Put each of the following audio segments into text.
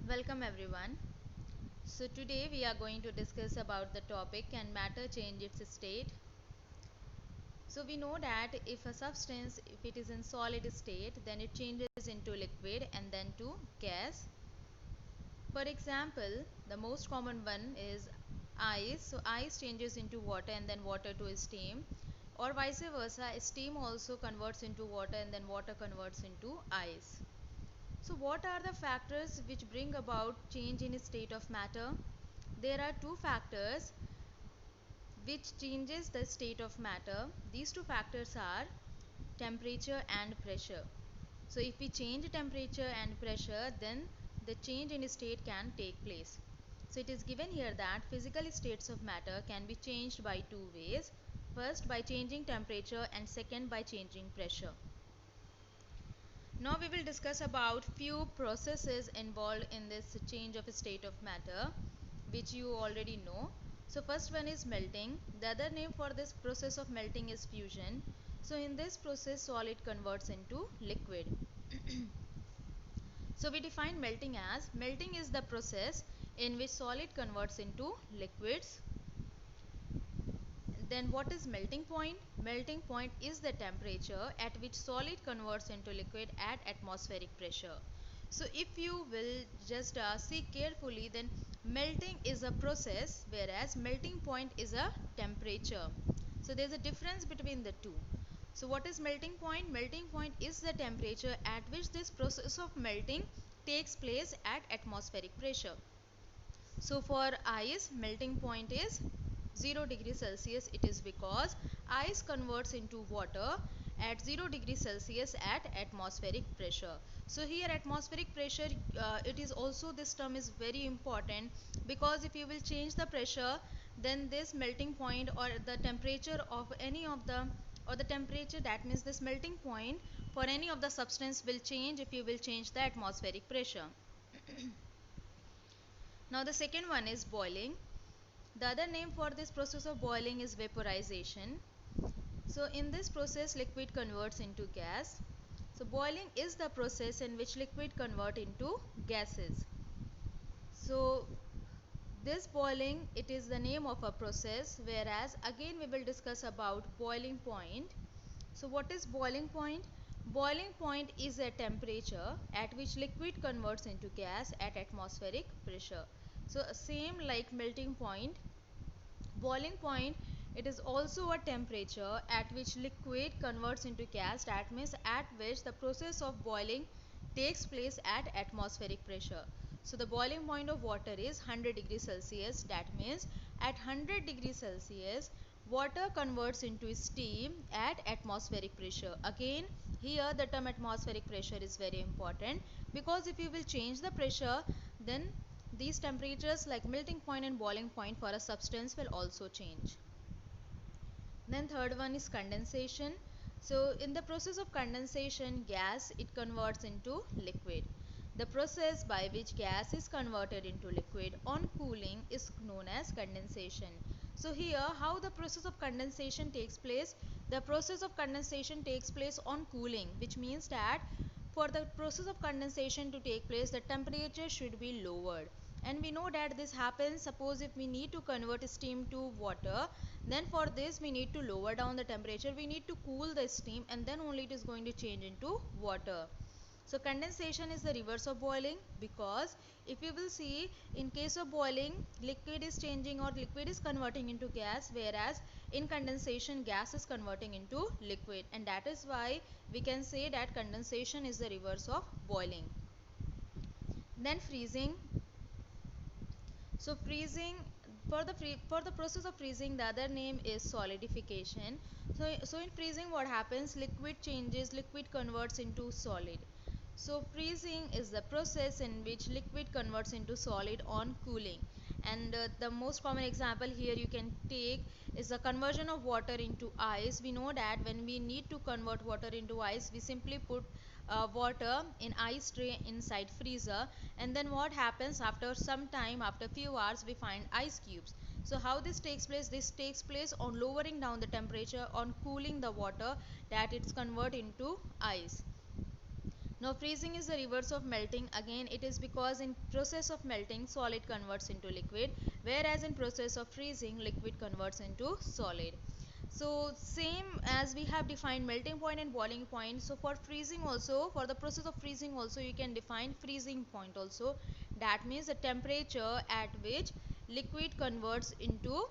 Welcome everyone. So today we are going to discuss about the topic, can matter change its state? So we know that if a substance, if it is in solid state, then it changes into liquid and then to gas. For example, the most common one is ice. So ice changes into water and then water to steam, or vice versa, steam also converts into water and then water converts into ice. So what are the factors which bring about change in state of matter? There are two factors which changes the state of matter. These two factors are temperature and pressure. So if we change temperature and pressure, then the change in state can take place. So it is given here that physical states of matter can be changed by two ways. First, by changing temperature, and second, by changing pressure. Now we will discuss about few processes involved in this change of state of matter, which you already know. So first one is melting. The other name for this process of melting is fusion. So in this process, solid converts into liquid. So we define melting as, melting is the process in which solid converts into liquids. Then what is melting point? Melting point is the temperature at which solid converts into liquid at atmospheric pressure. So if you will just see carefully, then melting is a process, whereas melting point is a temperature. So there is a difference between the two. So what is melting point? Melting point is the temperature at which this process of melting takes place at atmospheric pressure. So for ice, melting point is 0 degree Celsius. It is because ice converts into water at 0 degree Celsius at atmospheric pressure. So here atmospheric pressure, it is also, this term is very important, because if you will change the pressure, then this melting point or the temperature of any of the, or the temperature, that means this melting point for any of the substance will change if you will change the atmospheric pressure. Now the second one is boiling. The other name for this process of boiling is vaporization. So in this process, liquid converts into gas. So boiling is the process in which liquid convert into gases. So this boiling, it is the name of a process, whereas again we will discuss about boiling point. So what is boiling point? Boiling point is a temperature at which liquid converts into gas at atmospheric pressure. So same like melting point, boiling point, it is also a temperature at which liquid converts into gas, that means at which the process of boiling takes place at atmospheric pressure. So the boiling point of water is 100 degrees Celsius. That means at 100 degrees Celsius, water converts into steam at atmospheric pressure. Again, here the term atmospheric pressure is very important, because if you will change the pressure, then these temperatures like melting point and boiling point for a substance will also change. Then third one is condensation. So in the process of condensation, gas, it converts into liquid. The process by which gas is converted into liquid on cooling is known as condensation. So here how the process of condensation takes place? The process of condensation takes place on cooling, which means that for the process of condensation to take place, the temperature should be lowered. And we know that this happens, suppose if we need to convert steam to water, then for this we need to lower down the temperature, we need to cool the steam, and then only it is going to change into water. So condensation is the reverse of boiling, because if you will see, in case of boiling, liquid is changing or liquid is converting into gas, whereas in condensation gas is converting into liquid, and that is why we can say that condensation is the reverse of boiling. Then freezing. So freezing, for the process of freezing, the other name is solidification. So in freezing what happens, liquid changes, liquid converts into solid. So freezing is the process in which liquid converts into solid on cooling. And the most common example here you can take is the conversion of water into ice. We know that when we need to convert water into ice, we simply put water in ice tray inside freezer, and then what happens, after some time, after few hours, we find ice cubes. So how this takes place? This takes place on lowering down the temperature, on cooling the water, that it's convert into ice. Now freezing is the reverse of melting. Again, it is because in process of melting solid converts into liquid, whereas in process of freezing liquid converts into solid. So same as we have defined melting point and boiling point, so for freezing also, for the process of freezing also, you can define freezing point also. That means the temperature at which liquid converts into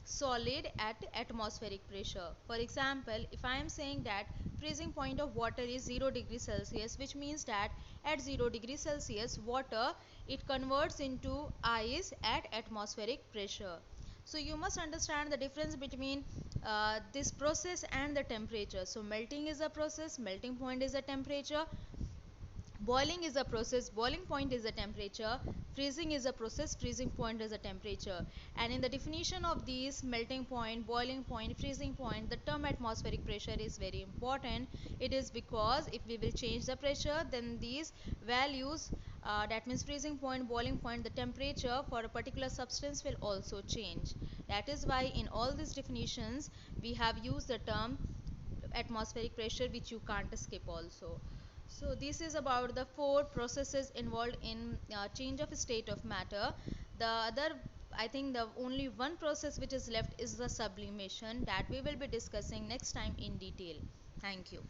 solid at atmospheric pressure. For example, if I am saying that freezing point of water is 0 degrees Celsius, which means that at 0 degrees Celsius water, it converts into ice at atmospheric pressure. So you must understand the difference between this process and the temperature. So melting is a process, melting point is a temperature. Boiling is a process, boiling point is a temperature. Freezing is a process, freezing point is a temperature. And in the definition of these, melting point, boiling point, freezing point, the term atmospheric pressure is very important. It is because if we will change the pressure, then these values, that means freezing point, boiling point, the temperature for a particular substance will also change. That is why in all these definitions we have used the term atmospheric pressure, which you can't skip also. So this is about the four processes involved in change of state of matter. The other, I think the only one process which is left is the sublimation, that we will be discussing next time in detail. Thank you.